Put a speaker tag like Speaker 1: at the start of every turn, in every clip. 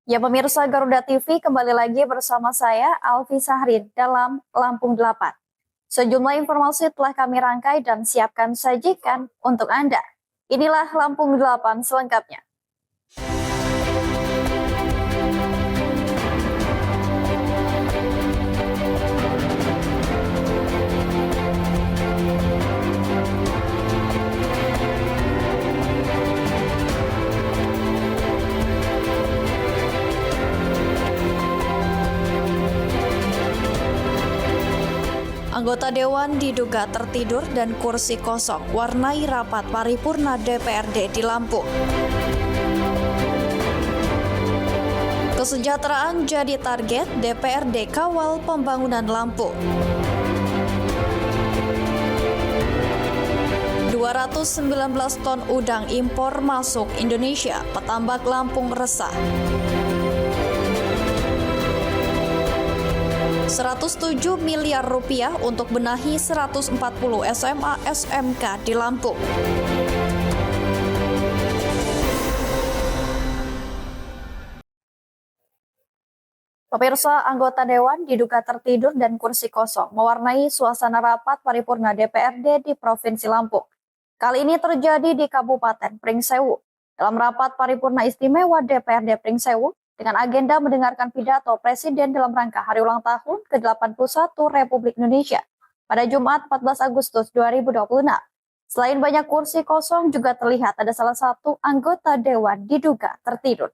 Speaker 1: Ya pemirsa Garuda TV kembali lagi bersama saya Alfi Sahrin dalam Lampung 8. Sejumlah informasi telah kami rangkai dan siapkan sajikan untuk Anda. Inilah Lampung 8 selengkapnya. Anggota Dewan diduga tertidur dan kursi kosong warnai rapat paripurna DPRD di Lampung. Kesejahteraan jadi target DPRD kawal pembangunan Lampung. 219 ton udang impor masuk Indonesia, petambak Lampung resah. 107 miliar rupiah untuk benahi 140 SMA SMK di Lampung. Pemirsa, anggota Dewan diduga tertidur dan kursi kosong mewarnai suasana rapat paripurna DPRD di Provinsi Lampung. Kali ini terjadi di Kabupaten Pringsewu. Dalam rapat paripurna istimewa DPRD Pringsewu, dengan agenda mendengarkan pidato Presiden dalam rangka Hari Ulang Tahun ke-81 Republik Indonesia pada Jumat 14 Agustus 2026. Selain banyak kursi kosong, juga terlihat ada salah satu anggota Dewan diduga tertidur.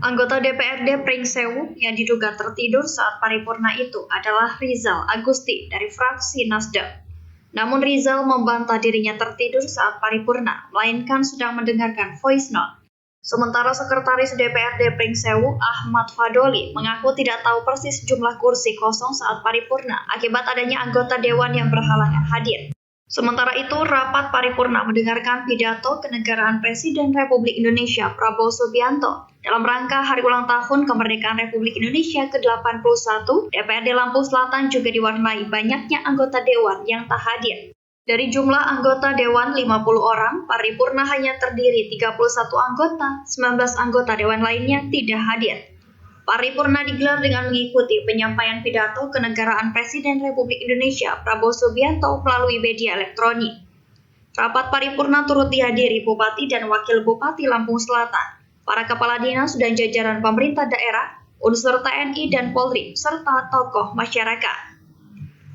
Speaker 1: Anggota DPRD Pringsewu yang diduga tertidur saat paripurna itu adalah Rizal Agusti dari fraksi Nasdem. Namun Rizal membantah dirinya tertidur saat paripurna, melainkan sedang mendengarkan voice note. Sementara Sekretaris DPRD Pringsewu Ahmad Fadoli mengaku tidak tahu persis jumlah kursi kosong saat paripurna akibat adanya anggota Dewan yang berhalangan hadir. Sementara itu, rapat paripurna mendengarkan pidato kenegaraan Presiden Republik Indonesia Prabowo Subianto dalam rangka Hari Ulang Tahun Kemerdekaan Republik Indonesia ke-81. DPRD Lampung Selatan juga diwarnai banyaknya anggota Dewan yang tak hadir. Dari jumlah anggota Dewan 50 orang, paripurna hanya terdiri 31 anggota, 19 anggota Dewan lainnya tidak hadir. Paripurna digelar dengan mengikuti penyampaian pidato kenegaraan Presiden Republik Indonesia Prabowo Subianto melalui media elektronik. Rapat paripurna turut dihadiri Bupati dan Wakil Bupati Lampung Selatan, para kepala dinas dan jajaran pemerintah daerah, unsur TNI dan Polri, serta tokoh masyarakat.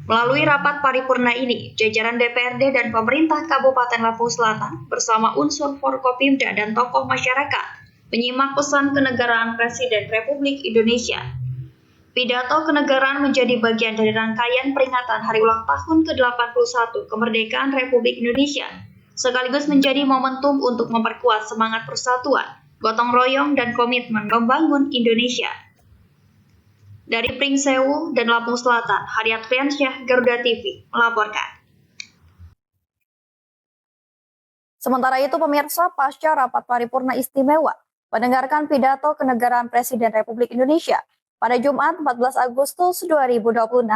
Speaker 1: Melalui rapat paripurna ini, jajaran DPRD dan pemerintah Kabupaten Lampung Selatan bersama unsur Forkopimda dan tokoh masyarakat menyimak pesan kenegaraan Presiden Republik Indonesia. Pidato kenegaraan menjadi bagian dari rangkaian peringatan Hari Ulang Tahun ke-81 Kemerdekaan Republik Indonesia, sekaligus menjadi momentum untuk memperkuat semangat persatuan, gotong royong, dan komitmen membangun Indonesia. Dari Pringsewu dan Lampung Selatan, Haryat Friansyah, Garuda TV, melaporkan. Sementara itu, pemirsa, pasca rapat paripurna istimewa mendengarkan pidato kenegaraan Presiden Republik Indonesia pada Jumat 14 Agustus 2026,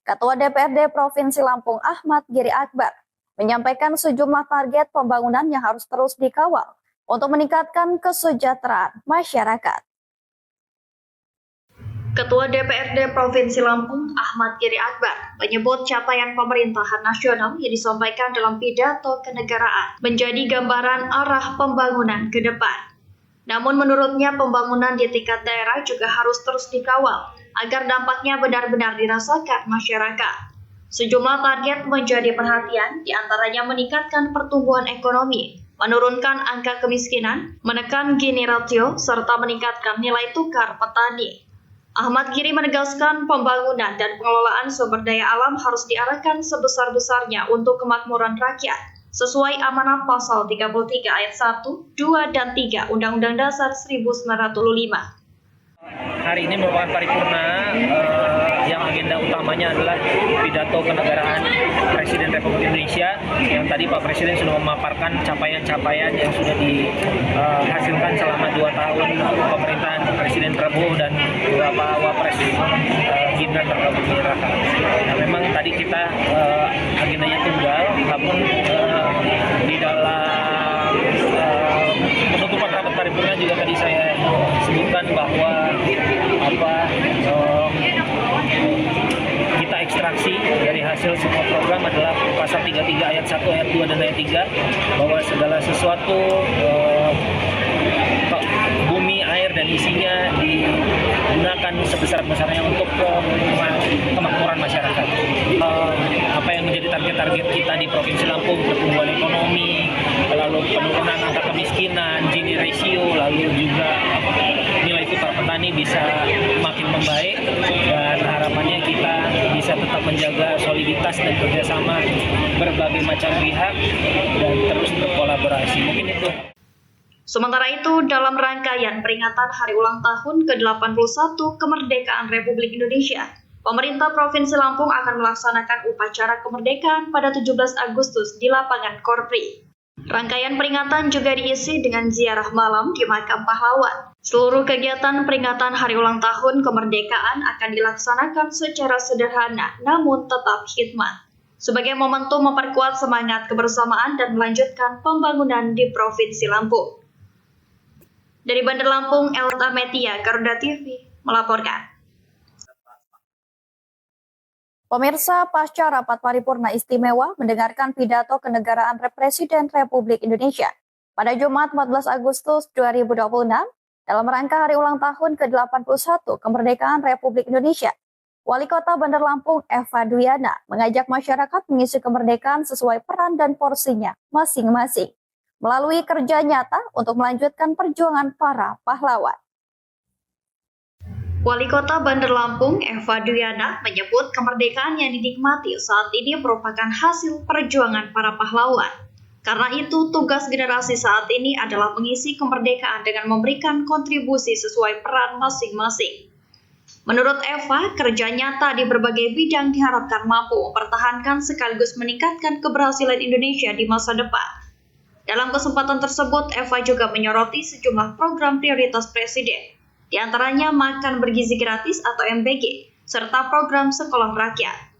Speaker 1: Ketua DPRD Provinsi Lampung Ahmad Giri Akbar menyampaikan sejumlah target pembangunan yang harus terus dikawal untuk meningkatkan kesejahteraan masyarakat. Ketua DPRD Provinsi Lampung Ahmad Giri Akbar menyebut capaian pemerintahan nasional yang disampaikan dalam pidato kenegaraan menjadi gambaran arah pembangunan ke depan. Namun menurutnya pembangunan di tingkat daerah juga harus terus dikawal agar dampaknya benar-benar dirasakan masyarakat. Sejumlah target menjadi perhatian, diantaranya meningkatkan pertumbuhan ekonomi, menurunkan angka kemiskinan, menekan Gini ratio, serta meningkatkan nilai tukar petani. Ahmad Giri menegaskan pembangunan dan pengelolaan sumber daya alam harus diarahkan sebesar-besarnya untuk kemakmuran rakyat, sesuai amanat pasal 33 ayat 1, 2, dan 3 Undang-Undang Dasar 1945.
Speaker 2: Hari ini merupakan paripurna yang agenda utamanya adalah pidato kenegaraan Presiden Republik Indonesia yang tadi Pak Presiden sudah memaparkan capaian-capaian yang sudah dihasilkan selama 2 tahun pemerintahan Presiden Prabowo dan beberapa wapres Gibran Rakabuming Raka. Nah, memang tadi kita agendanya tunggal, namun di dalam penutupan rapat paripurna juga hasil semua program adalah pasal 33 ayat 1, ayat 2, dan ayat 3, bahwa segala sesuatu bumi, air, dan isinya digunakan sebesar-besarnya untuk kemakmuran masyarakat. Apa yang menjadi target-target kita di Provinsi Lampung, pertumbuhan ekonomi, lalu penurunan angka kemiskinan, Gini ratio, lalu juga nilai tukar petani bisa makin membaik, dan harapannya kita bisa tetap menjaga soliditas dan kerjasama berbagai macam pihak dan terus berkolaborasi. Mungkin itu.
Speaker 1: Sementara itu, dalam rangkaian peringatan Hari Ulang Tahun ke-81 Kemerdekaan Republik Indonesia, pemerintah Provinsi Lampung akan melaksanakan upacara kemerdekaan pada 17 Agustus di lapangan Korpri. Rangkaian peringatan juga diisi dengan ziarah malam di Makam Pahlawan. Seluruh kegiatan peringatan Hari Ulang Tahun Kemerdekaan akan dilaksanakan secara sederhana namun tetap khidmat, sebagai momentum memperkuat semangat kebersamaan dan melanjutkan pembangunan di Provinsi Lampung. Dari Bandar Lampung, Elta Metia, Garuda TV, melaporkan.
Speaker 3: Pemirsa, pasca rapat paripurna istimewa mendengarkan pidato kenegaraan Presiden Republik Indonesia pada Jumat 14 Agustus 2026 dalam rangka Hari Ulang Tahun ke-81 Kemerdekaan Republik Indonesia, Wali Kota Bandar Lampung Eva Duyana mengajak masyarakat mengisi kemerdekaan sesuai peran dan porsinya masing-masing, melalui kerja nyata untuk melanjutkan perjuangan para pahlawan.
Speaker 1: Wali Kota Bandar Lampung Eva Duyana menyebut kemerdekaan yang dinikmati saat ini merupakan hasil perjuangan para pahlawan. Karena itu, tugas generasi saat ini adalah mengisi kemerdekaan dengan memberikan kontribusi sesuai peran masing-masing. Menurut Eva, kerja nyata di berbagai bidang diharapkan mampu mempertahankan sekaligus meningkatkan keberhasilan Indonesia di masa depan. Dalam kesempatan tersebut, Eva juga menyoroti sejumlah program prioritas Presiden, di antaranya makan bergizi gratis atau MBG, serta program sekolah rakyat.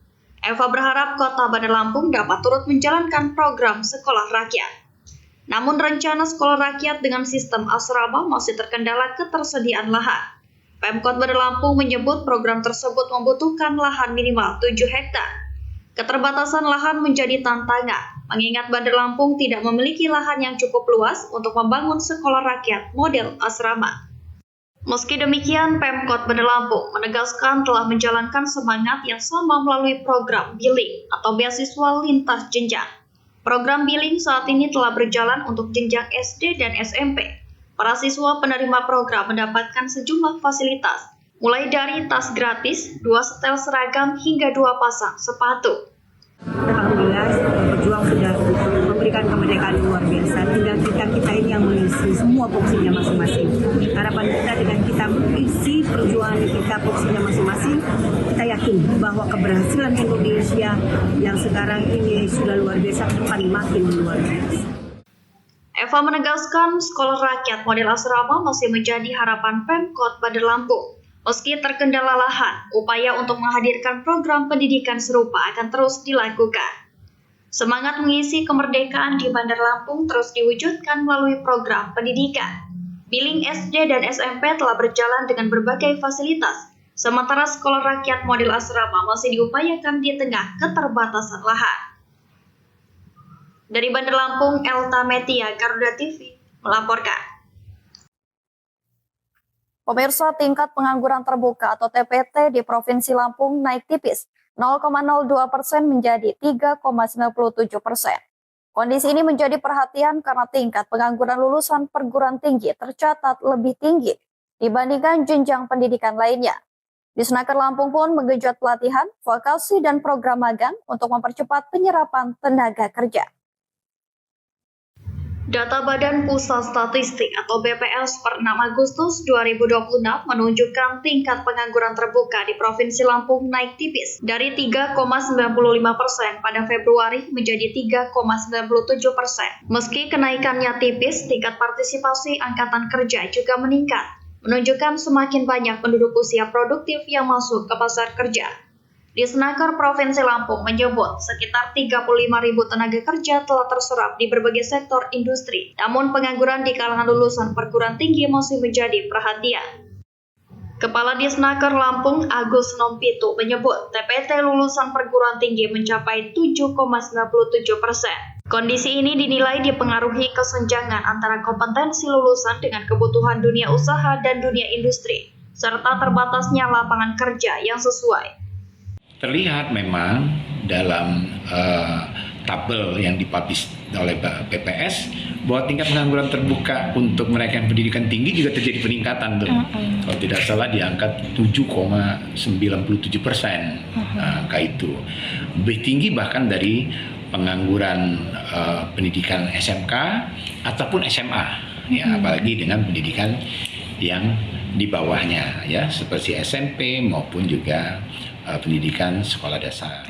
Speaker 1: Eva berharap Kota Bandar Lampung dapat turut menjalankan program sekolah rakyat. Namun rencana sekolah rakyat dengan sistem asrama masih terkendala ketersediaan lahan. Pemkot Bandar Lampung menyebut program tersebut membutuhkan lahan minimal 7 hektar. Keterbatasan lahan menjadi tantangan, mengingat Bandar Lampung tidak memiliki lahan yang cukup luas untuk membangun sekolah rakyat model asrama. Meski demikian, Pemkot Bandar Lampung menegaskan telah menjalankan semangat yang sama melalui program Billing atau beasiswa lintas jenjang. Program Billing saat ini telah berjalan untuk jenjang SD dan SMP. Para siswa penerima program mendapatkan sejumlah fasilitas, mulai dari tas gratis, 2 setel seragam, hingga 2 pasang sepatu.
Speaker 4: Alhamdulillah, pejuang sudah memberikan kemerdekaan luar biasa. Tinggal kita ini yang mengisi semua porsinya masing-masing. Harapan kita dengan kita mengisi perjuangan kita porsinya masing-masing, kita yakin bahwa keberhasilan Indonesia yang sekarang ini sudah luar biasa, depan makin luar biasa.
Speaker 1: Eva menegaskan sekolah rakyat model asrama masih menjadi harapan Pemkot Bandar Lampung. Meski terkendala lahan, upaya untuk menghadirkan program pendidikan serupa akan terus dilakukan. Semangat mengisi kemerdekaan di Bandar Lampung terus diwujudkan melalui program pendidikan. Billing SD dan SMP telah berjalan dengan berbagai fasilitas, sementara sekolah rakyat model asrama masih diupayakan di tengah keterbatasan lahan. Dari Bandar Lampung, Elta Metia, Garuda TV, melaporkan.
Speaker 3: Pemirsa, tingkat pengangguran terbuka atau TPT di Provinsi Lampung naik tipis 0,02% menjadi 3,97%. Kondisi ini menjadi perhatian karena tingkat pengangguran lulusan perguruan tinggi tercatat lebih tinggi dibandingkan jenjang pendidikan lainnya. Disnaker Lampung pun menggenjot pelatihan, vokasi, dan program magang untuk mempercepat penyerapan tenaga kerja.
Speaker 1: Data Badan Pusat Statistik atau BPS per 6 Agustus 2026 menunjukkan tingkat pengangguran terbuka di Provinsi Lampung naik tipis dari 3,95% pada Februari menjadi 3,97%. Meski kenaikannya tipis, tingkat partisipasi angkatan kerja juga meningkat, menunjukkan semakin banyak penduduk usia produktif yang masuk ke pasar kerja. Disnaker Provinsi Lampung menyebut sekitar 35.000 tenaga kerja telah terserap di berbagai sektor industri, namun pengangguran di kalangan lulusan perguruan tinggi masih menjadi perhatian. Kepala Disnaker Lampung Agus Nompitu menyebut TPT lulusan perguruan tinggi mencapai 7,97%. Kondisi ini dinilai dipengaruhi kesenjangan antara kompetensi lulusan dengan kebutuhan dunia usaha dan dunia industri, serta terbatasnya lapangan kerja yang sesuai.
Speaker 5: Terlihat memang dalam tabel yang dipublish oleh BPS bahwa tingkat pengangguran terbuka untuk mereka yang pendidikan tinggi juga terjadi peningkatan tuh. Kalau tidak salah di angka 7,97%. Angka itu lebih tinggi bahkan dari pengangguran pendidikan SMK ataupun SMA, ya, apalagi dengan pendidikan yang di bawahnya, ya, seperti SMP maupun juga pendidikan sekolah dasar.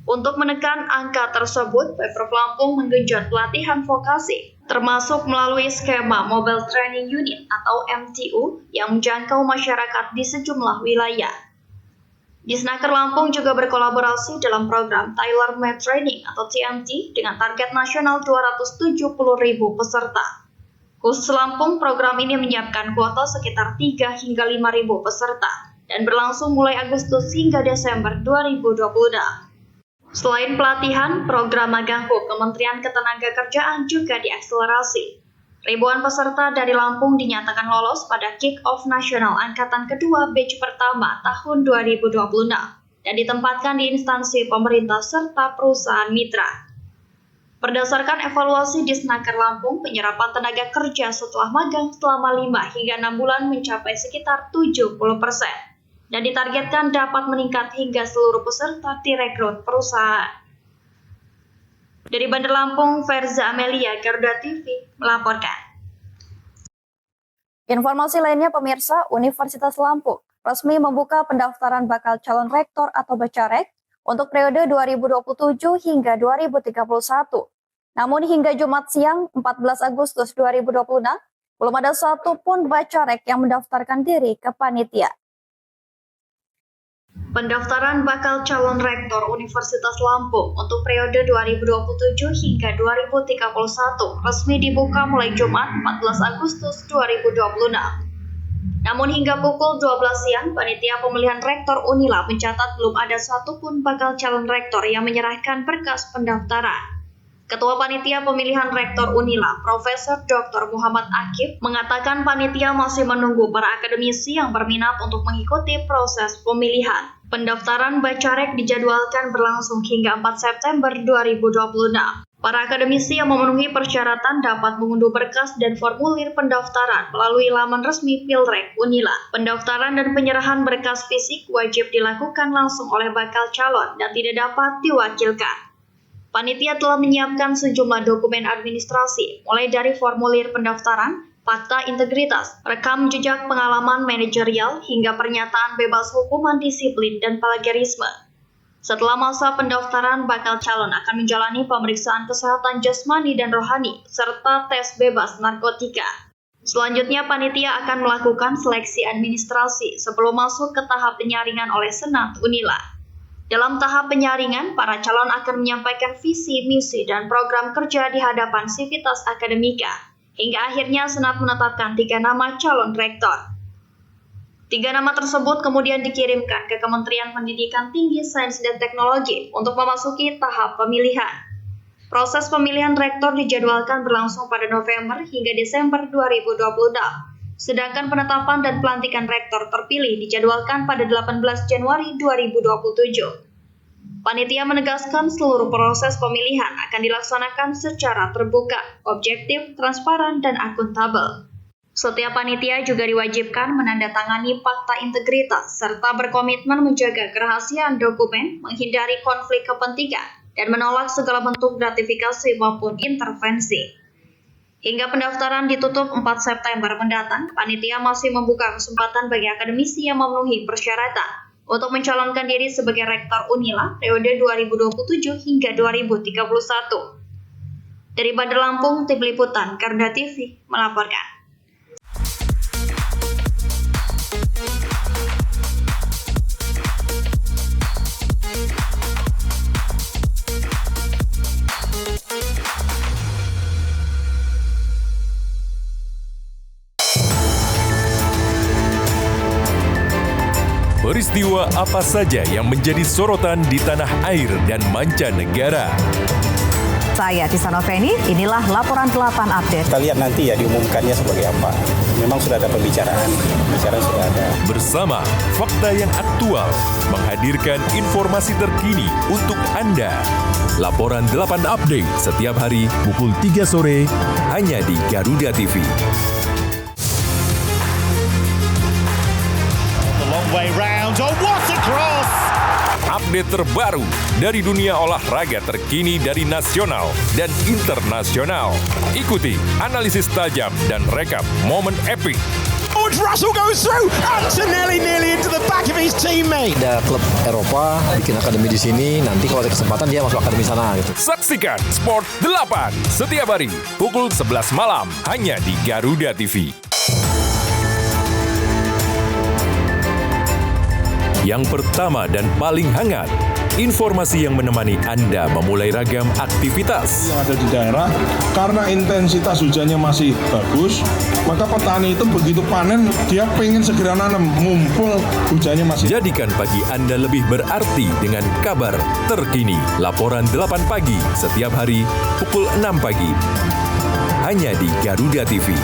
Speaker 1: Untuk menekan angka tersebut, Pemprov Lampung menggenjot pelatihan vokasi, termasuk melalui skema Mobile Training Unit atau MTU yang menjangkau masyarakat di sejumlah wilayah. Disnaker Lampung juga berkolaborasi dalam program Tailor Made Training atau TMT dengan target nasional 270.000 peserta. Khusus Lampung, program ini menyiapkan kuota sekitar 3 hingga 5.000 peserta dan berlangsung mulai Agustus hingga Desember 2026. Selain pelatihan, program magang Kementerian Ketenagakerjaan juga diakselerasi. Ribuan peserta dari Lampung dinyatakan lolos pada Kick-Off Nasional Angkatan Kedua Batch Pertama tahun 2026 dan ditempatkan di instansi pemerintah serta perusahaan mitra. Berdasarkan evaluasi Disnaker Lampung, penyerapan tenaga kerja setelah magang selama 5 hingga 6 bulan mencapai sekitar 70%. Dan ditargetkan dapat meningkat hingga seluruh peserta direkrut perusahaan. Dari Bandar Lampung, Verza Amelia, Garuda TV, melaporkan.
Speaker 3: Informasi lainnya pemirsa, Universitas Lampung resmi membuka pendaftaran bakal calon rektor atau Bacarek untuk periode 2027 hingga 2031. Namun hingga Jumat siang 14 Agustus 2026, belum ada satupun Bacarek yang mendaftarkan diri ke panitia.
Speaker 1: Pendaftaran bakal calon rektor Universitas Lampung untuk periode 2027 hingga 2031 resmi dibuka mulai Jumat 14 Agustus 2026. Namun hingga pukul 12 siang, panitia pemilihan rektor Unila mencatat belum ada satupun bakal calon rektor yang menyerahkan berkas pendaftaran. Ketua Panitia Pemilihan Rektor Unila, Profesor Dr. Muhammad Akif, mengatakan panitia masih menunggu para akademisi yang berminat untuk mengikuti proses pemilihan. Pendaftaran Bacarek dijadwalkan berlangsung hingga 4 September 2026. Para akademisi yang memenuhi persyaratan dapat mengunduh berkas dan formulir pendaftaran melalui laman resmi Pilrek Unila. Pendaftaran dan penyerahan berkas fisik wajib dilakukan langsung oleh bakal calon dan tidak dapat diwakilkan. Panitia telah menyiapkan sejumlah dokumen administrasi, mulai dari formulir pendaftaran, fakta integritas, rekam jejak pengalaman manajerial, hingga pernyataan bebas hukuman disiplin dan plagiarisme. Setelah masa pendaftaran, bakal calon akan menjalani pemeriksaan kesehatan jasmani dan rohani, serta tes bebas narkotika. Selanjutnya, panitia akan melakukan seleksi administrasi sebelum masuk ke tahap penyaringan oleh Senat Unila. Dalam tahap penyaringan, para calon akan menyampaikan visi, misi, dan program kerja di hadapan Sivitas Akademika. Hingga akhirnya Senat menetapkan 3 nama calon rektor. 3 nama tersebut kemudian dikirimkan ke Kementerian Pendidikan Tinggi, Sains, dan Teknologi untuk memasuki tahap pemilihan. Proses pemilihan rektor dijadwalkan berlangsung pada November hingga Desember 2026. Sedangkan penetapan dan pelantikan rektor terpilih dijadwalkan pada 18 Januari 2027. Panitia menegaskan seluruh proses pemilihan akan dilaksanakan secara terbuka, objektif, transparan, dan akuntabel. Setiap panitia juga diwajibkan menandatangani fakta integritas serta berkomitmen menjaga kerahasiaan dokumen, menghindari konflik kepentingan, dan menolak segala bentuk gratifikasi maupun intervensi. Hingga pendaftaran ditutup 4 September mendatang, panitia masih membuka kesempatan bagi akademisi yang memenuhi persyaratan untuk mencalonkan diri sebagai rektor Unila periode 2027 hingga 2031. Dari Bandar Lampung, Tim Liputan Garuda TV melaporkan.
Speaker 6: Peristiwa apa saja yang menjadi sorotan di tanah air dan mancanegara?
Speaker 7: Saya Tisano Feni, inilah Laporan 8 Update.
Speaker 8: Kita lihat nanti ya diumumkannya sebagai apa. Memang sudah ada pembicaraan sudah ada.
Speaker 6: Bersama fakta yang aktual, menghadirkan informasi terkini untuk Anda. Laporan 8 Update setiap hari pukul 3 sore hanya di Garuda TV.
Speaker 9: The long way round. Oh, what a cross!
Speaker 6: Update terbaru dari dunia olahraga terkini dari nasional dan internasional. Ikuti analisis tajam dan rekap momen epik.
Speaker 9: George Russell goes through. Antonelli nearly into the back of his teammate.
Speaker 10: Ada klub Eropa bikin akademi di sini, nanti kalau ada kesempatan dia masuk akademi sana gitu.
Speaker 6: Saksikan Sport 8 setiap hari pukul 11 malam hanya di Garuda TV. Yang pertama dan paling hangat, informasi yang menemani Anda memulai ragam aktivitas.
Speaker 11: Yang ada di daerah, karena intensitas hujannya masih bagus, maka petani itu begitu panen, dia pengen segera nanam, mumpul hujannya masih.
Speaker 6: Jadikan pagi Anda lebih berarti dengan kabar terkini. Laporan 8 pagi setiap hari pukul 6 pagi. Hanya di Garuda TV.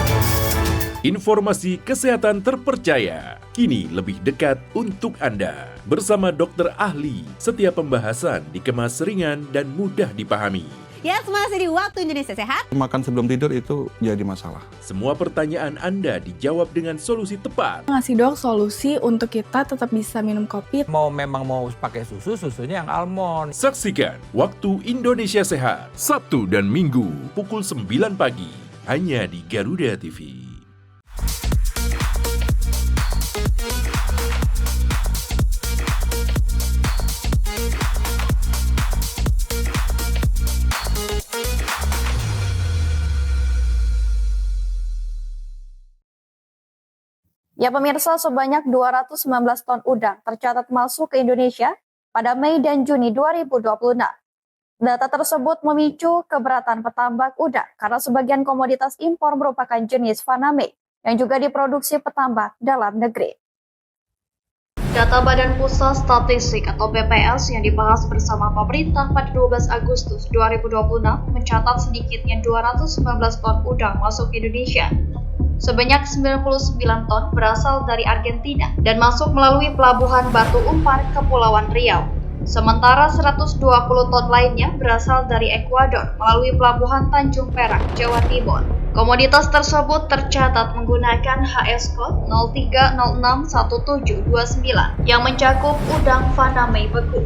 Speaker 6: Informasi kesehatan terpercaya, kini lebih dekat untuk Anda. Bersama dokter ahli, setiap pembahasan dikemas ringan dan mudah dipahami.
Speaker 7: Ya, masih di Waktu Indonesia Sehat.
Speaker 11: Makan sebelum tidur itu jadi masalah.
Speaker 6: Semua pertanyaan Anda dijawab dengan solusi tepat.
Speaker 12: Ngasih dok solusi untuk kita tetap bisa minum kopi.
Speaker 10: Memang mau pakai susunya yang almond.
Speaker 6: Saksikan Waktu Indonesia Sehat, Sabtu dan Minggu, pukul 9 pagi. Hanya di Garuda TV.
Speaker 3: Ya pemirsa, sebanyak 219 ton udang tercatat masuk ke Indonesia pada Mei dan Juni 2026. Data tersebut memicu keberatan petambak udang karena sebagian komoditas impor merupakan jenis Faname yang juga diproduksi petambak dalam negeri.
Speaker 1: Data Badan Pusat Statistik atau BPS yang dibahas bersama pemerintah pada 12 Agustus 2026 mencatat sedikitnya 219 ton udang masuk ke Indonesia. Sebanyak 99 ton berasal dari Argentina dan masuk melalui pelabuhan Batu Umpar, Kepulauan Riau. Sementara 120 ton lainnya berasal dari Ekuador melalui pelabuhan Tanjung Perak, Jawa Timur. Komoditas tersebut tercatat menggunakan HS Code 03061729 yang mencakup udang Faname beku.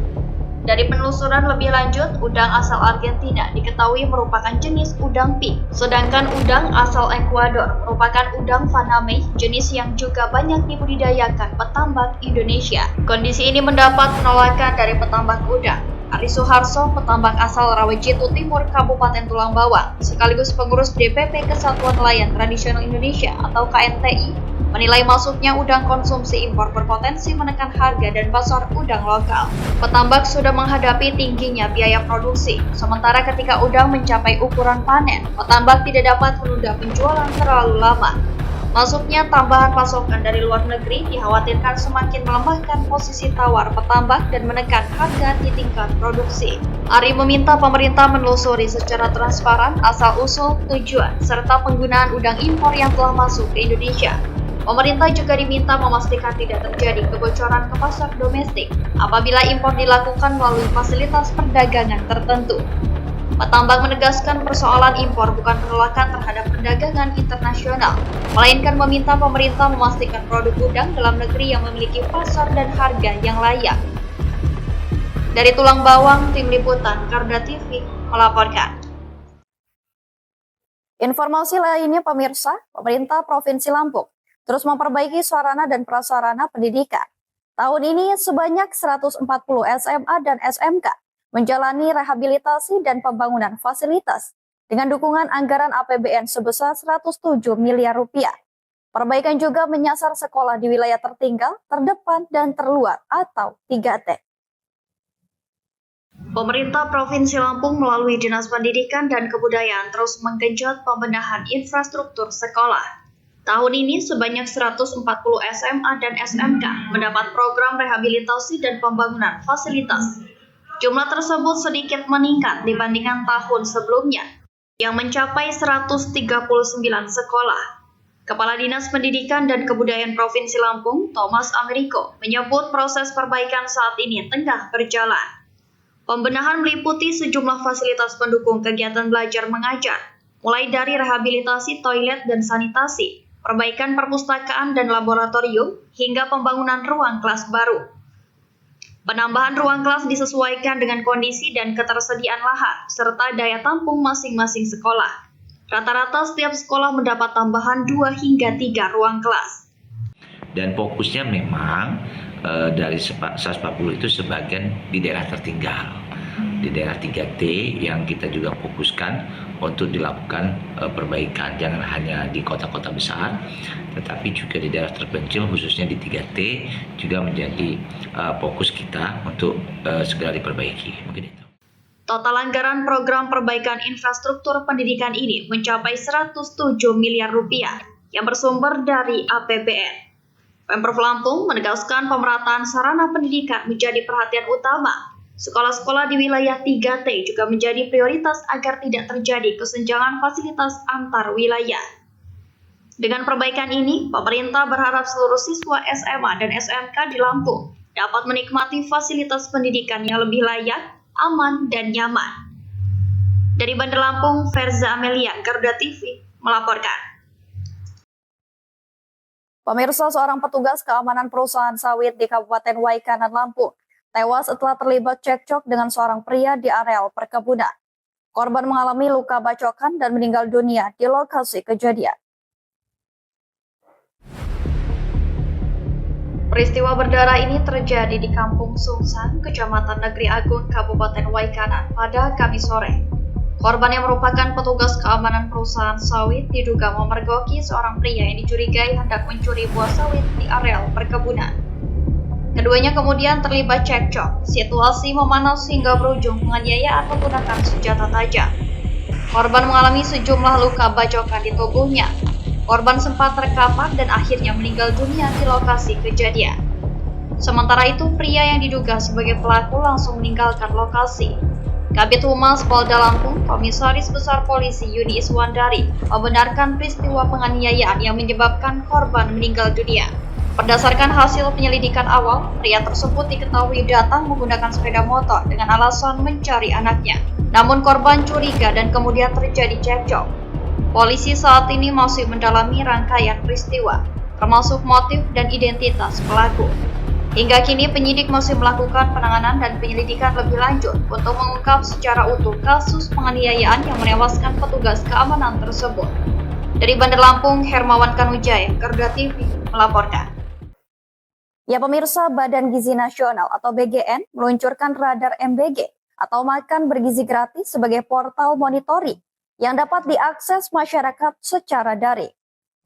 Speaker 1: Dari penelusuran lebih lanjut, udang asal Argentina diketahui merupakan jenis udang pink, sedangkan udang asal Ekuador merupakan udang Faname, jenis yang juga banyak dibudidayakan petambak Indonesia. Kondisi ini mendapat penolakan dari petambak udang. Ari Suharso, petambak asal Rawajitu Timur, Kabupaten Tulang Bawang, sekaligus pengurus DPP Kesatuan Nelayan Tradisional Indonesia atau KNTI, menilai masuknya udang konsumsi impor berpotensi menekan harga dan pasar udang lokal. Petambak sudah menghadapi tingginya biaya produksi, sementara ketika udang mencapai ukuran panen, petambak tidak dapat menunda penjualan terlalu lama. Masuknya tambahan pasokan dari luar negeri dikhawatirkan semakin melemahkan posisi tawar petambak dan menekan harga di tingkat produksi. Ari meminta pemerintah menelusuri secara transparan asal-usul, tujuan, serta penggunaan udang impor yang telah masuk ke Indonesia. Pemerintah juga diminta memastikan tidak terjadi kebocoran ke pasar domestik apabila impor dilakukan melalui fasilitas perdagangan tertentu. Petambak menegaskan persoalan impor bukan penolakan terhadap perdagangan internasional, melainkan meminta pemerintah memastikan produk udang dalam negeri yang memiliki pasar dan harga yang layak. Dari Tulang Bawang, Tim Liputan Garuda TV melaporkan.
Speaker 3: Informasi lainnya pemirsa, pemerintah Provinsi Lampung terus memperbaiki sarana dan prasarana pendidikan. Tahun ini sebanyak 140 SMA dan SMK menjalani rehabilitasi dan pembangunan fasilitas dengan dukungan anggaran APBN sebesar 107 miliar rupiah. Perbaikan juga menyasar sekolah di wilayah tertinggal, terdepan, dan terluar atau 3T.
Speaker 1: Pemerintah Provinsi Lampung melalui Dinas Pendidikan dan Kebudayaan terus menggenjot pembenahan infrastruktur sekolah. Tahun ini sebanyak 140 SMA dan SMK mendapat program rehabilitasi dan pembangunan fasilitas. Jumlah tersebut sedikit meningkat dibandingkan tahun sebelumnya, yang mencapai 139 sekolah. Kepala Dinas Pendidikan dan Kebudayaan Provinsi Lampung, Thomas Ameriko, menyebut proses perbaikan saat ini tengah berjalan. Pembenahan meliputi sejumlah fasilitas pendukung kegiatan belajar mengajar, mulai dari rehabilitasi toilet dan sanitasi, perbaikan perpustakaan dan laboratorium, hingga pembangunan ruang kelas baru. Penambahan ruang kelas disesuaikan dengan kondisi dan ketersediaan lahan, serta daya tampung masing-masing sekolah. Rata-rata setiap sekolah mendapat tambahan 2 hingga 3 ruang kelas.
Speaker 13: Dan fokusnya memang dari 140 itu sebagian di daerah tertinggal. Di daerah 3T yang kita juga fokuskan untuk dilakukan perbaikan. Jangan hanya di kota-kota besar, tetapi juga di daerah terpencil khususnya di 3T juga menjadi fokus kita untuk segera diperbaiki. Mungkin itu.
Speaker 1: Total anggaran program perbaikan infrastruktur pendidikan ini mencapai 107 miliar rupiah yang bersumber dari APBN. Pemprov Lampung menegaskan pemerataan sarana pendidikan menjadi perhatian utama. Sekolah-sekolah di wilayah 3T juga menjadi prioritas agar tidak terjadi kesenjangan fasilitas antar wilayah. Dengan perbaikan ini, pemerintah berharap seluruh siswa SMA dan SMK di Lampung dapat menikmati fasilitas pendidikan yang lebih layak, aman, dan nyaman. Dari Bandar Lampung, Verza Amelia, Garuda TV, melaporkan.
Speaker 3: Pemirsa, seorang petugas keamanan perusahaan sawit di Kabupaten Waikanan, Lampung, tewas setelah terlibat cekcok dengan seorang pria di areal perkebunan. Korban mengalami luka bacokan dan meninggal dunia di lokasi kejadian.
Speaker 1: Peristiwa berdarah ini terjadi di Kampung Sungsang, Kecamatan Negeri Agung, Kabupaten Waikanan pada Kamis sore. Korban yang merupakan petugas keamanan perusahaan sawit diduga memergoki seorang pria yang dicurigai hendak mencuri buah sawit di areal perkebunan. Keduanya kemudian terlibat cekcok. Situasi memanas hingga berujung penganiayaan menggunakan senjata tajam. Korban mengalami sejumlah luka bacokan di tubuhnya. Korban sempat terkapar dan akhirnya meninggal dunia di lokasi kejadian. Sementara itu, pria yang diduga sebagai pelaku langsung meninggalkan lokasi. Kabid Humas Polda Lampung, Komisaris Besar Polisi Yuni Iswandari, membenarkan peristiwa penganiayaan yang menyebabkan korban meninggal dunia. Berdasarkan hasil penyelidikan awal, pria tersebut diketahui datang menggunakan sepeda motor dengan alasan mencari anaknya. Namun korban curiga dan kemudian terjadi cekcok. Polisi saat ini masih mendalami rangkaian peristiwa, termasuk motif dan identitas pelaku. Hingga kini penyidik masih melakukan penanganan dan penyelidikan lebih lanjut untuk mengungkap secara utuh kasus penganiayaan yang menewaskan petugas keamanan tersebut. Dari Bandar Lampung, Hermawan Kanujaya, Garuda TV, melaporkan.
Speaker 3: Ya pemirsa, Badan Gizi Nasional atau BGN meluncurkan radar MBG atau makan bergizi gratis sebagai portal monitoring yang dapat diakses masyarakat secara daring.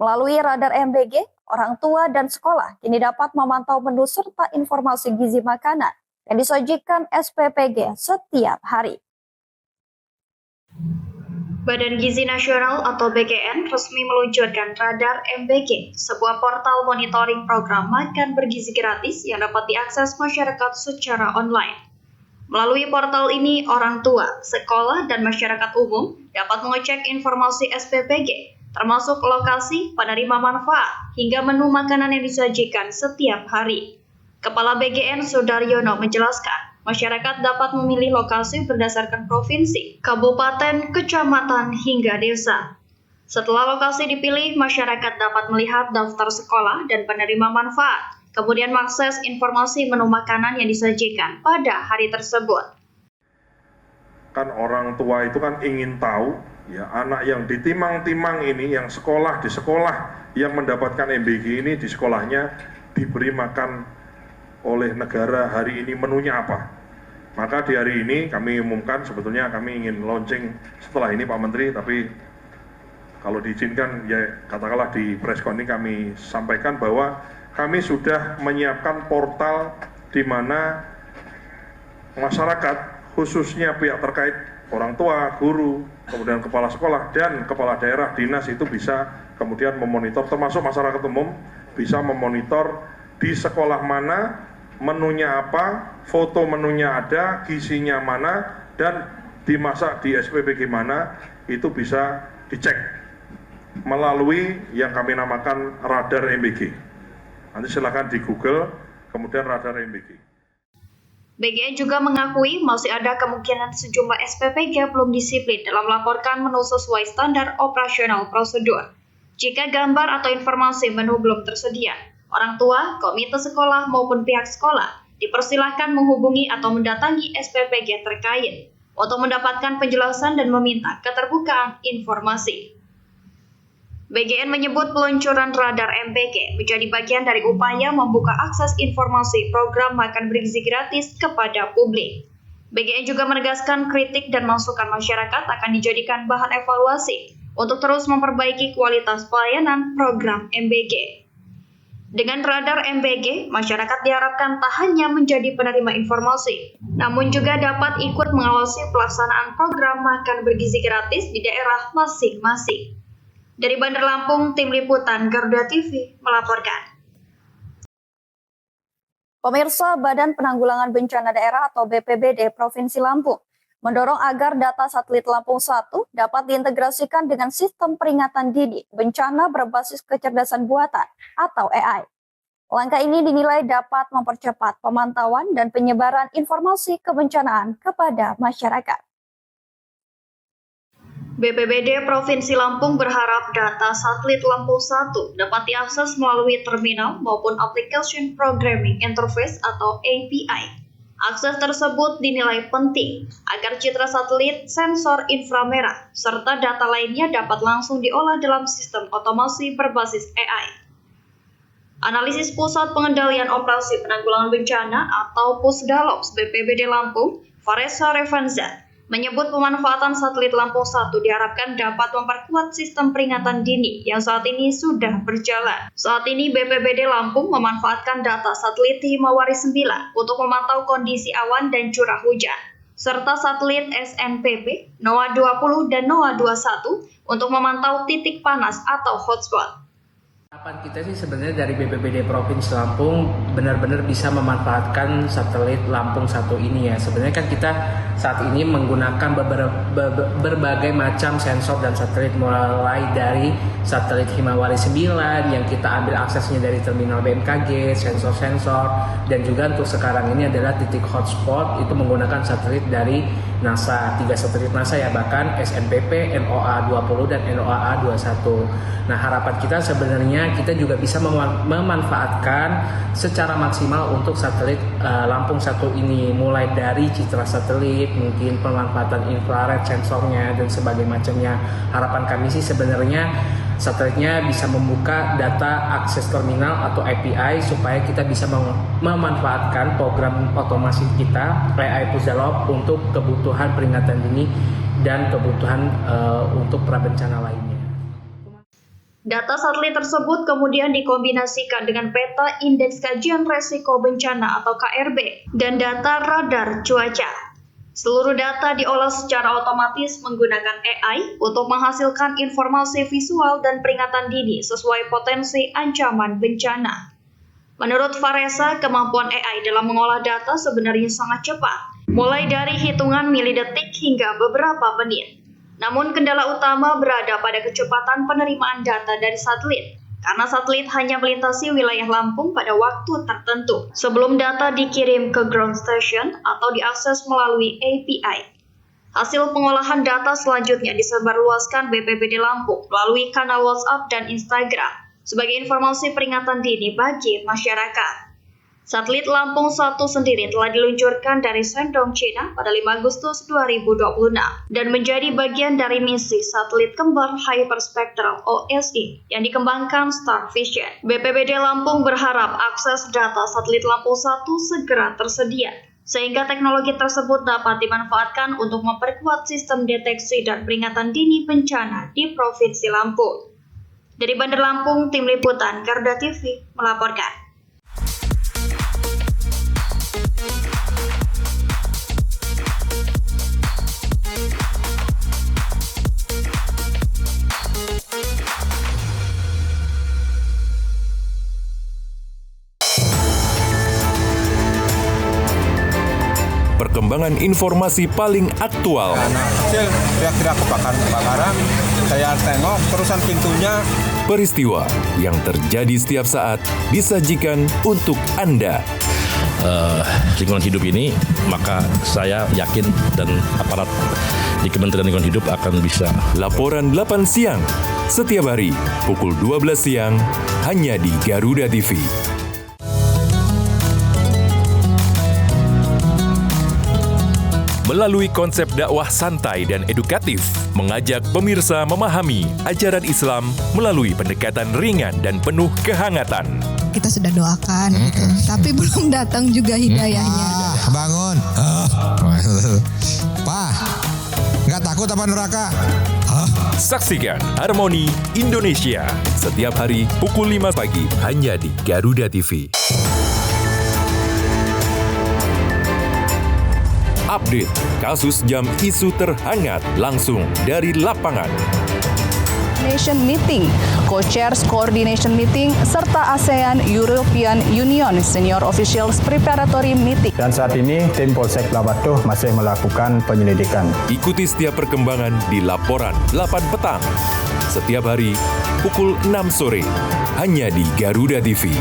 Speaker 3: Melalui radar MBG, orang tua dan sekolah kini dapat memantau menu serta informasi gizi makanan yang disajikan SPPG setiap hari.
Speaker 1: Badan Gizi Nasional atau BGN resmi meluncurkan radar MBG, sebuah portal monitoring program makan bergizi gratis yang dapat diakses masyarakat secara online. Melalui portal ini, orang tua, sekolah, dan masyarakat umum dapat mengecek informasi SPPG, termasuk lokasi, penerima manfaat, hingga menu makanan yang disajikan setiap hari. Kepala BGN Sudaryono menjelaskan, masyarakat dapat memilih lokasi berdasarkan provinsi, kabupaten, kecamatan, hingga desa. Setelah lokasi dipilih, masyarakat dapat melihat daftar sekolah dan penerima manfaat, kemudian mengakses informasi menu makanan yang disajikan pada hari tersebut.
Speaker 11: Kan orang tua itu kan ingin tahu, ya anak yang ditimang-timang ini, yang sekolah di sekolah, yang mendapatkan MBG ini di sekolahnya diberi makan oleh negara hari ini menunya apa. Maka di hari ini kami umumkan, sebetulnya kami ingin launching setelah ini Pak Menteri, tapi kalau diizinkan ya katakanlah di preskon ini kami sampaikan bahwa kami sudah menyiapkan portal di mana masyarakat, khususnya pihak terkait, orang tua, guru, kemudian kepala sekolah, dan kepala daerah dinas itu bisa kemudian memonitor, termasuk masyarakat umum bisa memonitor di sekolah mana, menunya apa, foto menunya ada, gizinya mana, dan dimasak di SPBG mana, itu bisa dicek melalui yang kami namakan radar MBG. Nanti silakan di Google, kemudian radar MBG.
Speaker 1: BGN juga mengakui masih ada kemungkinan sejumlah SPPG belum disiplin dalam melaporkan menu sesuai standar operasional prosedur. Jika gambar atau informasi menu belum tersedia, orang tua, komite sekolah maupun pihak sekolah dipersilahkan menghubungi atau mendatangi SPPG terkait untuk mendapatkan penjelasan dan meminta keterbukaan informasi. BGN menyebut peluncuran radar MBG menjadi bagian dari upaya membuka akses informasi program makan bergizi gratis kepada publik. BGN juga menegaskan kritik dan masukan masyarakat akan dijadikan bahan evaluasi untuk terus memperbaiki kualitas pelayanan program MBG. Dengan radar MBG, masyarakat diharapkan tak hanya menjadi penerima informasi, namun juga dapat ikut mengawasi pelaksanaan program makan bergizi gratis di daerah masing-masing. Dari Bandar Lampung, Tim Liputan Garuda TV melaporkan.
Speaker 3: Pemirsa, Badan Penanggulangan Bencana Daerah atau BPBD Provinsi Lampung mendorong agar data satelit Lampung 1 dapat diintegrasikan dengan sistem peringatan dini bencana berbasis kecerdasan buatan atau AI. Langkah ini dinilai dapat mempercepat pemantauan dan penyebaran informasi kebencanaan kepada masyarakat.
Speaker 1: BPBD Provinsi Lampung berharap data satelit Lampung 1 dapat diakses melalui terminal maupun Application Programming Interface atau API. Akses tersebut dinilai penting agar citra satelit, sensor inframerah, serta data lainnya dapat langsung diolah dalam sistem otomasi berbasis AI. Analisis Pusat Pengendalian Operasi Penanggulangan Bencana atau Pusdalops BPBD Lampung, Faresa Revanza, menyebut pemanfaatan satelit Lampung 1 diharapkan dapat memperkuat sistem peringatan dini yang saat ini sudah berjalan. Saat ini BPBD Lampung memanfaatkan data satelit Himawari 9 untuk memantau kondisi awan dan curah hujan, serta satelit SNPP, NOAA 20 dan NOAA 21 untuk memantau titik panas atau hotspot.
Speaker 14: Harapan kita sih sebenarnya dari BPBD Provinsi Lampung benar-benar bisa memanfaatkan satelit Lampung 1 ini ya. Sebenarnya kan kita saat ini menggunakan berbagai macam sensor dan satelit, mulai dari satelit Himawari 9 yang kita ambil aksesnya dari terminal BMKG, sensor-sensor, dan juga untuk sekarang ini adalah titik hotspot itu menggunakan satelit dari NASA, 3 satelit NASA ya, bahkan SNPP, NOAA 20 dan NOAA 21. Nah, harapan kita sebenarnya kita juga bisa memanfaatkan secara maksimal untuk satelit Lampung 1 ini, mulai dari citra satelit, mungkin pemanfaatan infrared sensornya dan sebagainya macamnya. Harapan kami sih sebenarnya satelitnya bisa membuka data akses terminal atau API supaya kita bisa memanfaatkan program otomasi kita AI Pusdalop untuk kebutuhan peringatan dini dan kebutuhan untuk prabencana lainnya.
Speaker 1: Data satelit tersebut kemudian dikombinasikan dengan peta Indeks Kajian Resiko Bencana atau KRB dan data radar cuaca. Seluruh data diolah secara otomatis menggunakan AI untuk menghasilkan informasi visual dan peringatan dini sesuai potensi ancaman bencana. Menurut Faresa, kemampuan AI dalam mengolah data sebenarnya sangat cepat, mulai dari hitungan milidetik hingga beberapa menit. Namun kendala utama berada pada kecepatan penerimaan data dari satelit, karena satelit hanya melintasi wilayah Lampung pada waktu tertentu sebelum data dikirim ke ground station atau diakses melalui API. Hasil pengolahan data selanjutnya disebarluaskan BPBD Lampung melalui kanal WhatsApp dan Instagram sebagai informasi peringatan dini bagi masyarakat. Satelit Lampung 1 sendiri telah diluncurkan dari Shandong, China pada 5 Agustus 2026 dan menjadi bagian dari misi satelit kembar Hyperspectral OSI yang dikembangkan Starvision. BPBD Lampung berharap akses data satelit Lampung 1 segera tersedia, sehingga teknologi tersebut dapat dimanfaatkan untuk memperkuat sistem deteksi dan peringatan dini bencana di Provinsi Lampung. Dari Bandar Lampung, Tim Liputan Garuda TV melaporkan.
Speaker 6: perkembangan informasi paling aktual.
Speaker 15: Anak kecil teriak-teriak kebakaran, saya tengok terusan pintunya.
Speaker 6: Peristiwa yang terjadi setiap saat disajikan untuk Anda.
Speaker 16: Lingkungan hidup ini, maka saya yakin dan aparat di Kementerian Lingkungan Hidup akan bisa.
Speaker 6: Laporan 8 siang, setiap hari pukul 12 siang, hanya di Garuda TV. Melalui konsep dakwah santai dan edukatif, mengajak pemirsa memahami ajaran Islam melalui pendekatan ringan dan penuh kehangatan.
Speaker 17: Kita sudah doakan, gitu. Tapi belum datang juga hidayahnya.
Speaker 18: Bangun. Pak, nggak takut apa neraka?
Speaker 6: Saksikan Harmoni Indonesia setiap hari pukul 5 pagi hanya di Garuda TV. Update kasus jam isu terhangat langsung dari lapangan.
Speaker 19: Nation Meeting, Co-Chairs Coordination Meeting, serta ASEAN European Union Senior Officials Preparatory Meeting.
Speaker 8: Dan saat ini tim Polsek Labatuh masih melakukan penyelidikan.
Speaker 6: Ikuti setiap perkembangan di Laporan 8 petang. Setiap hari pukul 6 sore hanya di Garuda TV.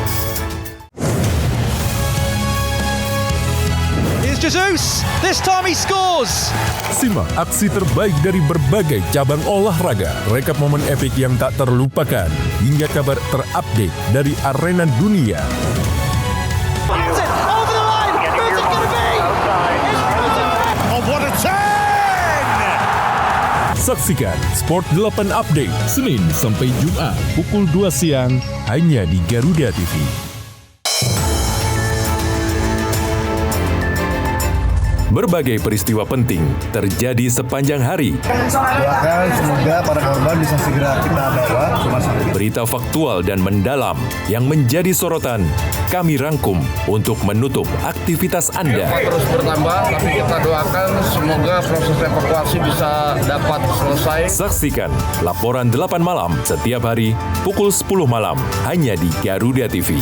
Speaker 9: Jesus, this time he scores.
Speaker 6: Simak aksi terbaik dari berbagai cabang olahraga, rekap momen epik yang tak terlupakan, hingga kabar terupdate dari arena dunia. Saksikan Sport 8 Update Senin sampai Jumat pukul 2 siang hanya di Garuda TV. Berbagai peristiwa penting terjadi sepanjang hari.
Speaker 20: Doakan semoga para korban bisa segera kita bawa ke rumah sakit.
Speaker 6: Berita faktual dan mendalam yang menjadi sorotan kami rangkum untuk menutup aktivitas Anda.
Speaker 21: Terus bertambah, tapi kita doakan semoga proses evakuasi bisa dapat selesai.
Speaker 6: Saksikan Laporan 8 malam setiap hari pukul 10 malam hanya di Garuda TV.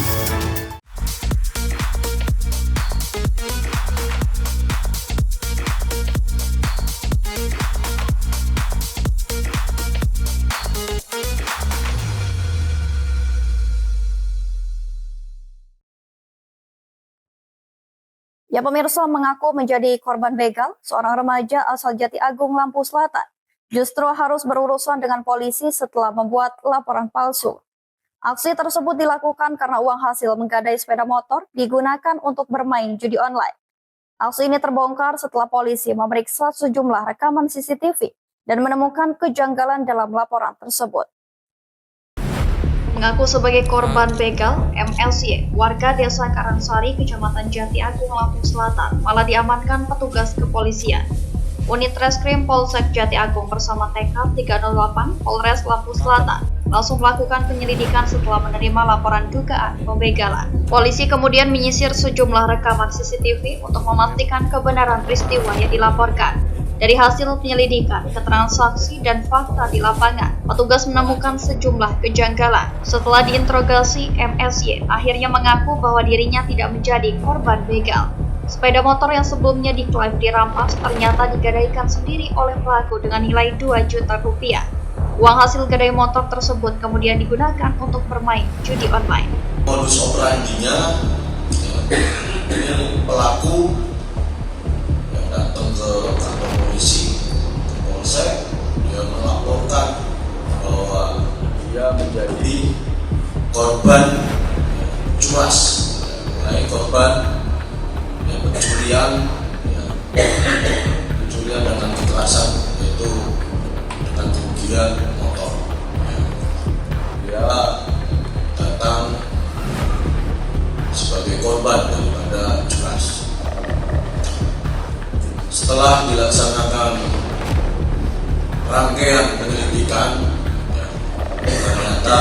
Speaker 3: Ya, pemirsa mengaku menjadi korban begal, seorang remaja asal Jati Agung, Lampung Selatan, justru harus berurusan dengan polisi setelah membuat laporan palsu. Aksi tersebut dilakukan karena uang hasil menggadai sepeda motor digunakan untuk bermain judi online. Aksi ini terbongkar setelah polisi memeriksa sejumlah rekaman CCTV dan menemukan kejanggalan dalam laporan tersebut.
Speaker 1: Mengaku sebagai korban begal, MLC, warga desa Karangsari, Kecamatan Jati Agung, Lampung Selatan, malah diamankan petugas kepolisian. Unit Reskrim Polsek Jati Agung bersama TK 308 Polres Lampung Selatan langsung melakukan penyelidikan setelah menerima laporan dugaan pembegalan. Polisi kemudian menyisir sejumlah rekaman CCTV untuk memastikan kebenaran peristiwa yang dilaporkan. Dari hasil penyelidikan, keterangan saksi dan fakta di lapangan, petugas menemukan sejumlah kejanggalan. Setelah diinterogasi, MSY akhirnya mengaku bahwa dirinya tidak menjadi korban begal. Sepeda motor yang sebelumnya diklaim dirampas ternyata digadaikan sendiri oleh pelaku dengan nilai 2 juta rupiah. Uang hasil gadai motor tersebut kemudian digunakan untuk bermain judi online.
Speaker 22: Modus operandinya, pelaku yang datang ke kantor polisi, polsek, dia melaporkan bahwa dia menjadi korban curas, mulai korban pencurian dengan kekerasan, yaitu dengan kerugian motor. Dia datang sebagai korban daripada curas. Setelah dilaksanakan rangkaian penyelidikan, ternyata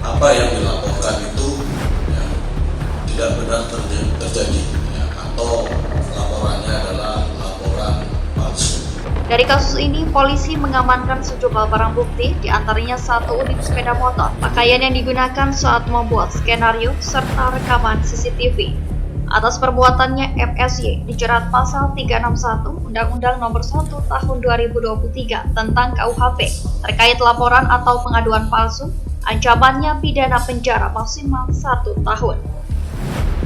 Speaker 22: apa yang dilaporkan itu tidak benar terjadi, atau laporannya adalah laporan palsu.
Speaker 1: Dari kasus ini, polisi mengamankan sejumlah barang bukti, diantaranya 1 unit sepeda motor, pakaian yang digunakan saat membuat skenario, serta rekaman CCTV. Atas perbuatannya, FSY dijerat pasal 361 Undang-Undang Nomor 1 Tahun 2023 tentang KUHP terkait laporan atau pengaduan palsu. Ancamannya pidana penjara maksimal 1 tahun.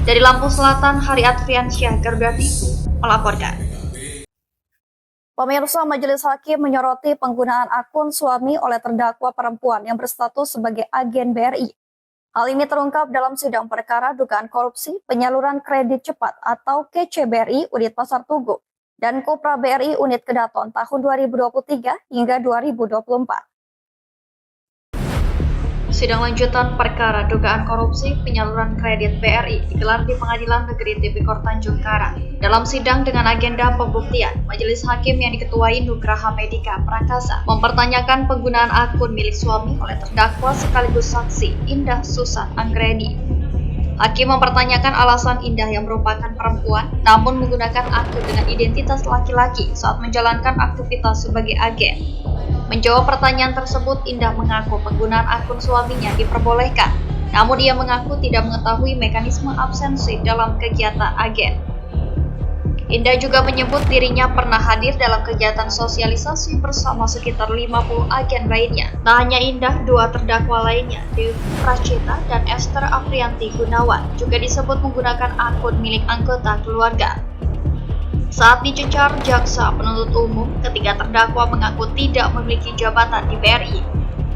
Speaker 1: Dari Lampung Selatan, Hari Adriansyah, Garuda TV melaporkan.
Speaker 3: Pemirsa, Majelis Hakim menyoroti penggunaan akun suami oleh terdakwa perempuan yang berstatus sebagai agen BRI. Hal ini terungkap dalam sidang perkara dugaan korupsi penyaluran kredit cepat atau KCBRI Unit Pasar Tugu dan Kopra BRI Unit Kedaton tahun 2023 hingga 2024.
Speaker 1: Sidang lanjutan perkara dugaan korupsi penyaluran kredit BRI digelar di Pengadilan Negeri Tipikor Tanjung Karang. Dalam sidang dengan agenda pembuktian, Majelis Hakim yang diketuai Nugraha Medika Prakasa mempertanyakan penggunaan akun milik suami oleh terdakwa sekaligus saksi Indah Susan Anggreni. Hakim mempertanyakan alasan Indah yang merupakan perempuan namun menggunakan akun dengan identitas laki-laki saat menjalankan aktivitas sebagai agen. Menjawab pertanyaan tersebut, Indah mengaku penggunaan akun suaminya diperbolehkan, namun ia mengaku tidak mengetahui mekanisme absensi dalam kegiatan agen. Indah juga menyebut dirinya pernah hadir dalam kegiatan sosialisasi bersama sekitar 50 agen lainnya. Tak hanya Indah, dua terdakwa lainnya, Dewi Pracita dan Esther Aprianti Gunawan, juga disebut menggunakan akun milik anggota keluarga. Saat dicecar jaksa penuntut umum, ketiga terdakwa mengaku tidak memiliki jabatan di BRI.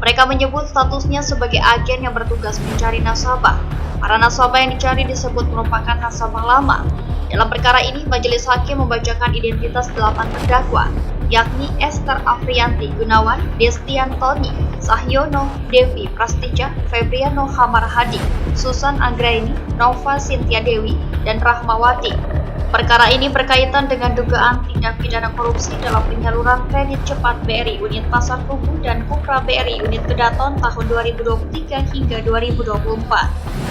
Speaker 1: Mereka menyebut statusnya sebagai agen yang bertugas mencari nasabah. Para nasabah yang dicari disebut merupakan nasabah lama. Dalam perkara ini, Majelis Hakim membacakan identitas 8 terdakwa, yakni Esther Aprianti Gunawan, Destian Tony, Sahyono, Devi Prastija, Febriano Hamarhadi, Susan Anggraini, Nova Sintia Dewi, dan Rahmawati. Perkara ini berkaitan dengan dugaan tindak pidana korupsi dalam penyaluran kredit cepat BRI Unit Pasar Tugu dan Kopra BRI Unit Kedaton tahun 2023 hingga 2024.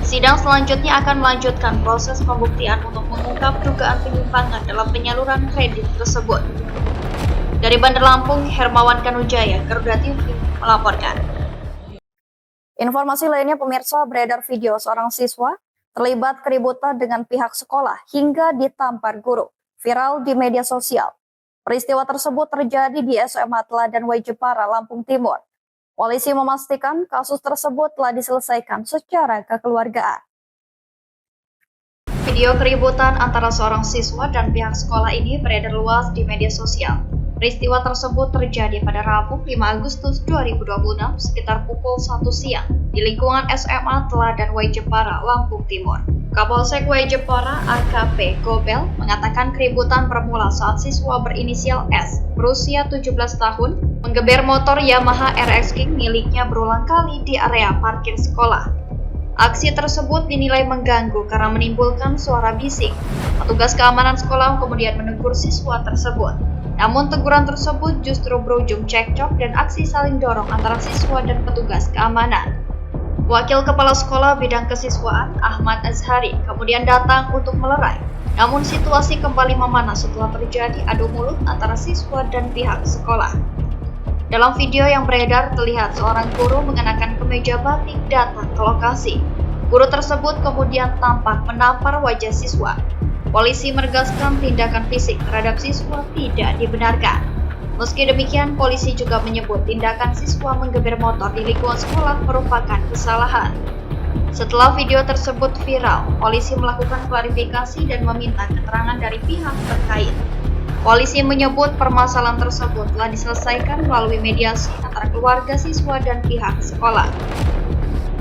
Speaker 1: Sidang selanjutnya akan melanjutkan proses pembuktian untuk mengungkap dugaan penyimpangan dalam penyaluran kredit tersebut. Dari Bandar Lampung, Hermawan Kanujaya, Garuda TV melaporkan.
Speaker 3: Informasi lainnya, pemirsa, beredar video seorang siswa terlibat keributan dengan pihak sekolah hingga ditampar guru, viral di media sosial. Peristiwa tersebut terjadi di SMA Teladan Way Jepara, Lampung Timur. Polisi memastikan kasus tersebut telah diselesaikan secara kekeluargaan.
Speaker 1: Video keributan antara seorang siswa dan pihak sekolah ini beredar luas di media sosial. Peristiwa tersebut terjadi pada Rabu 5 Agustus 2026 sekitar pukul 1 siang di lingkungan SMA Teladan Way Jepara, Lampung Timur. Kapolsek Way Jepara AKP Gobel mengatakan keributan bermula saat siswa berinisial S berusia 17 tahun menggeber motor Yamaha RX King miliknya berulang kali di area parkir sekolah. Aksi tersebut dinilai mengganggu karena menimbulkan suara bising. Petugas keamanan sekolah kemudian menegur siswa tersebut. Namun teguran tersebut justru berujung cekcok dan aksi saling dorong antara siswa dan petugas keamanan. Wakil Kepala Sekolah Bidang Kesiswaan Ahmad Azhari kemudian datang untuk melerai. Namun situasi kembali memanas setelah terjadi adu mulut antara siswa dan pihak sekolah. Dalam video yang beredar terlihat seorang guru mengenakan kemeja batik datang ke lokasi. Guru tersebut kemudian tampak menampar wajah siswa. Polisi menegaskan tindakan fisik terhadap siswa tidak dibenarkan. Meski demikian, polisi juga menyebut tindakan siswa menggeber motor di lingkungan sekolah merupakan kesalahan. Setelah video tersebut viral, polisi melakukan klarifikasi dan meminta keterangan dari pihak terkait. Polisi menyebut permasalahan tersebut telah diselesaikan melalui mediasi antara keluarga siswa dan pihak sekolah.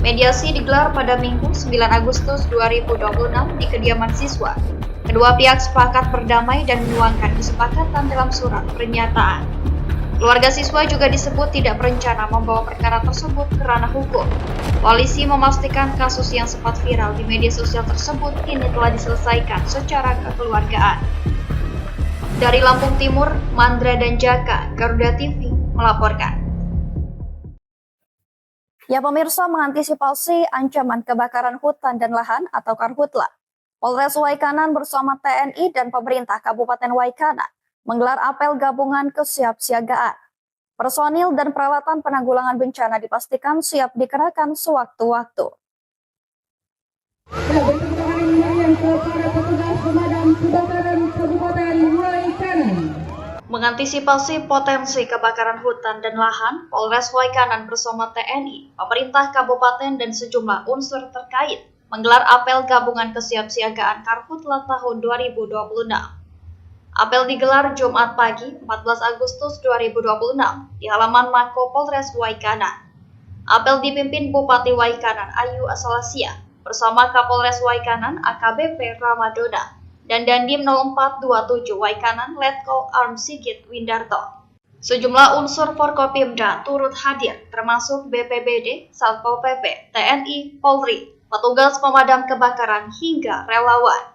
Speaker 1: Mediasi digelar pada Minggu 9 Agustus 2026 di kediaman siswa. Kedua pihak sepakat berdamai dan menuangkan kesepakatan dalam surat pernyataan. Keluarga siswa juga disebut tidak berencana membawa perkara tersebut ke ranah hukum. Polisi memastikan kasus yang sempat viral di media sosial tersebut kini telah diselesaikan secara kekeluargaan. Dari Lampung Timur, Mandra dan Jaka, Garuda TV melaporkan.
Speaker 3: Ya pemirsa, mengantisipasi ancaman kebakaran hutan dan lahan atau Karhutla, Polres Waikanan bersama TNI dan pemerintah Kabupaten Waikanan menggelar apel gabungan kesiapsiagaan. Personil dan peralatan penanggulangan bencana dipastikan siap dikerahkan sewaktu-waktu.
Speaker 2: perhatian kepada petugas pemadam kebakaran Kabupaten Waikanan.
Speaker 1: Mengantisipasi potensi kebakaran hutan dan lahan, Polres Waikanan bersama TNI, pemerintah kabupaten dan sejumlah unsur terkait menggelar apel gabungan kesiapsiagaan Karhutla tahun 2026. Apel digelar Jumat pagi 14 Agustus 2026 di halaman Mako Polres Waikanan. Apel dipimpin Bupati Waikanan Ayu Asalasia bersama Kapolres Waikanan AKBP Ramadona dan Dandim 0427 Waikanan Letkol Arm Sigit Windarto. Sejumlah unsur Forkopimda turut hadir termasuk BPBD, Satpol PP, TNI, Polri, petugas pemadam kebakaran hingga relawan.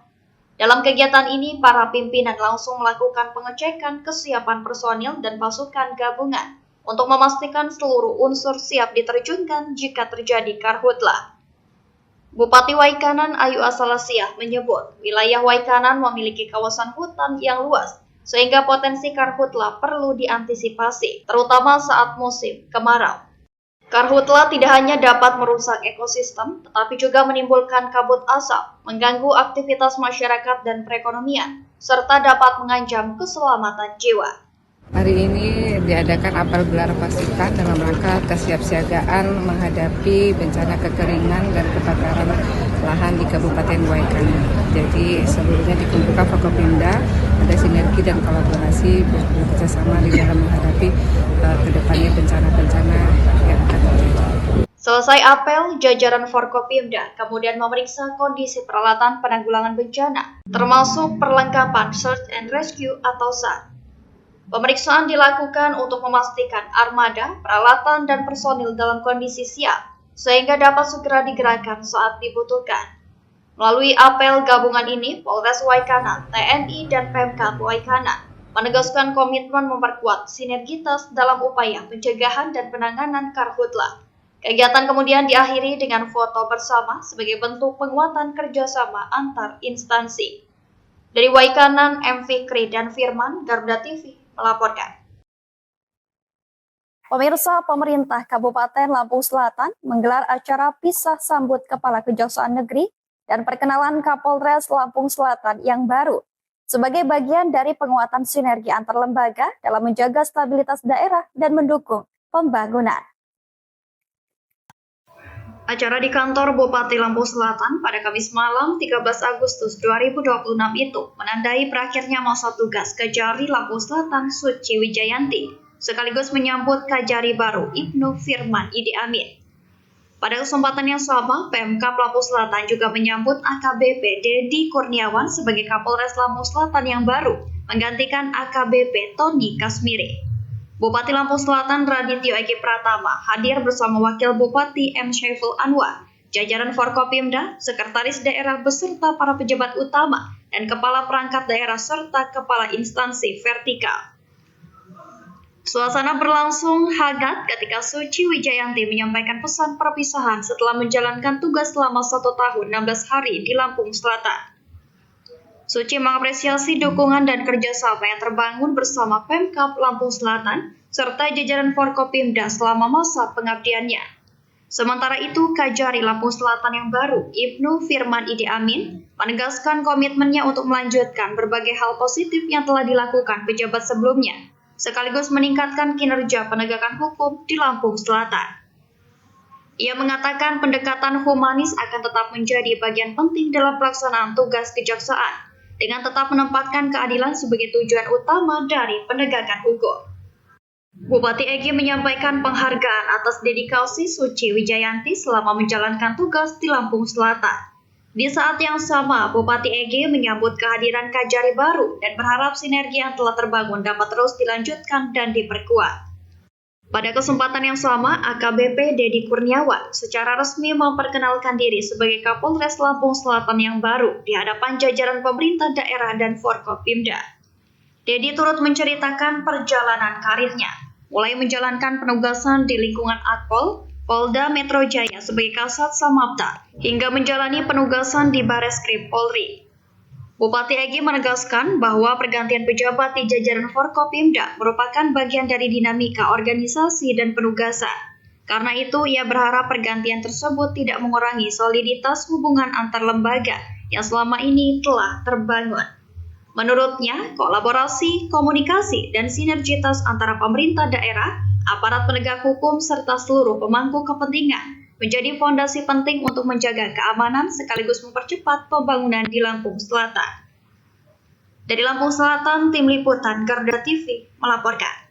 Speaker 1: Dalam kegiatan ini, para pimpinan langsung melakukan pengecekan kesiapan personil dan pasukan gabungan untuk memastikan seluruh unsur siap diterjunkan jika terjadi karhutla. Bupati Waikanan Ayu Asalasia menyebut wilayah Waikanan memiliki kawasan hutan yang luas sehingga potensi karhutla perlu diantisipasi, terutama saat musim kemarau. Karhutla tidak hanya dapat merusak ekosistem, tetapi juga menimbulkan kabut asap, mengganggu aktivitas masyarakat dan perekonomian, serta dapat mengancam keselamatan jiwa.
Speaker 4: Hari ini diadakan apel gelar pasukan dalam rangka kesiapsiagaan menghadapi bencana kekeringan dan kebakaran lahan di Kabupaten Waikanan. Jadi seluruhnya dikumpulkan Forkopimda, ada sinergi dan kolaborasi bekerjasama di dalam menghadapi kedepannya bencana-bencana yang akan terjadi.
Speaker 1: Selesai apel, jajaran Forkopimda kemudian memeriksa kondisi peralatan penanggulangan bencana, termasuk perlengkapan Search and Rescue atau SAR. Pemeriksaan dilakukan untuk memastikan armada, peralatan, dan personil dalam kondisi siap, sehingga dapat segera digerakkan saat dibutuhkan. Melalui apel gabungan ini, Polres Waikanan, TNI, dan Pemkab Waikanan menegaskan komitmen memperkuat sinergitas dalam upaya pencegahan dan penanganan karhutla. Kegiatan kemudian diakhiri dengan foto bersama sebagai bentuk penguatan kerjasama antar instansi. Dari Waikanan, M. Fikri dan Firman, Garuda TV melaporkan.
Speaker 3: Pemirsa, pemerintah Kabupaten Lampung Selatan menggelar acara pisah sambut Kepala Kejaksaan Negeri dan perkenalan Kapolres Lampung Selatan yang baru sebagai bagian dari penguatan sinergi antar lembaga dalam menjaga stabilitas daerah dan mendukung pembangunan.
Speaker 1: Acara di kantor Bupati Lampung Selatan pada Kamis malam 13 Agustus 2026 itu menandai berakhirnya masa tugas Kajari Lampung Selatan Suci Wijayanti, sekaligus menyambut Kajari baru Ibnu Firman Idi Amin. Pada kesempatan yang sama, Pemkab Lampung Selatan juga menyambut AKBP Dedi Kurniawan sebagai Kapolres Lampung Selatan yang baru, menggantikan AKBP Tony Kasmiri. Bupati Lampung Selatan Radityo Egi Pratama hadir bersama Wakil Bupati M. Syaiful Anwar, jajaran Forkopimda, Sekretaris Daerah beserta para pejabat utama dan Kepala Perangkat Daerah serta Kepala Instansi Vertikal. Suasana berlangsung hangat ketika Suci Wijayanti menyampaikan pesan perpisahan setelah menjalankan tugas selama 1 tahun 16 hari di Lampung Selatan. Suci mengapresiasi dukungan dan kerjasama yang terbangun bersama Pemkab Lampung Selatan serta jajaran Forkopimda selama masa pengabdiannya. Sementara itu, Kajari Lampung Selatan yang baru, Ibnu Firman Idi Amin, menegaskan komitmennya untuk melanjutkan berbagai hal positif yang telah dilakukan pejabat sebelumnya, sekaligus meningkatkan kinerja penegakan hukum di Lampung Selatan. Ia mengatakan pendekatan humanis akan tetap menjadi bagian penting dalam pelaksanaan tugas kejaksaan, dengan tetap menempatkan keadilan sebagai tujuan utama dari penegakan hukum. Bupati Egi menyampaikan penghargaan atas dedikasi Suci Wijayanti selama menjalankan tugas di Lampung Selatan. Di saat yang sama, Bupati Egi menyambut kehadiran Kajari baru dan berharap sinergi yang telah terbangun dapat terus dilanjutkan dan diperkuat. Pada kesempatan yang sama, AKBP Dedi Kurniawan secara resmi memperkenalkan diri sebagai Kapolres Lampung Selatan yang baru di hadapan jajaran pemerintah daerah dan Forkopimda. Dedi turut menceritakan perjalanan karirnya, mulai menjalankan penugasan di lingkungan Akpol, Polda Metro Jaya sebagai Kasat Samapta, hingga menjalani penugasan di Bareskrim Polri. Bupati Egi menegaskan bahwa pergantian pejabat di jajaran Forkopimda merupakan bagian dari dinamika organisasi dan penugasan. Karena itu, ia berharap pergantian tersebut tidak mengurangi soliditas hubungan antar lembaga yang selama ini telah terbangun. Menurutnya, kolaborasi, komunikasi, dan sinergitas antara pemerintah daerah, aparat penegak hukum, serta seluruh pemangku kepentingan menjadi fondasi penting untuk menjaga keamanan sekaligus mempercepat pembangunan di Lampung Selatan. Dari Lampung Selatan, Tim Liputan Garuda TV melaporkan.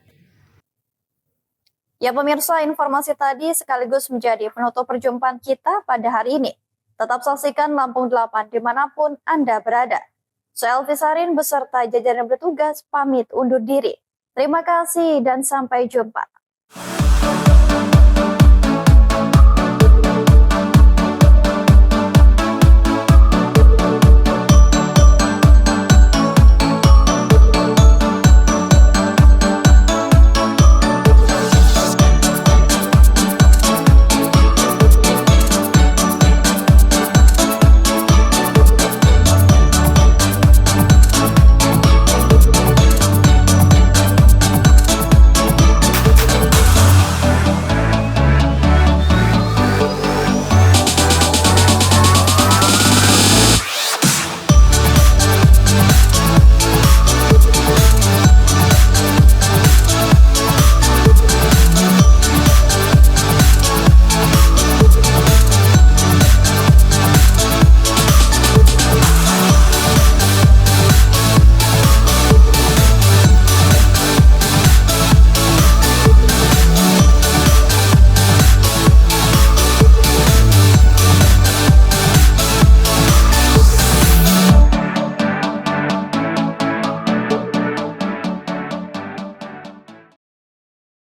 Speaker 3: Ya pemirsa, informasi tadi sekaligus menjadi penutup perjumpaan kita pada hari ini. Tetap saksikan Lampung 8 dimanapun Anda berada. Saya Elvi Sarin beserta jajaran bertugas pamit undur diri. Terima kasih dan sampai jumpa.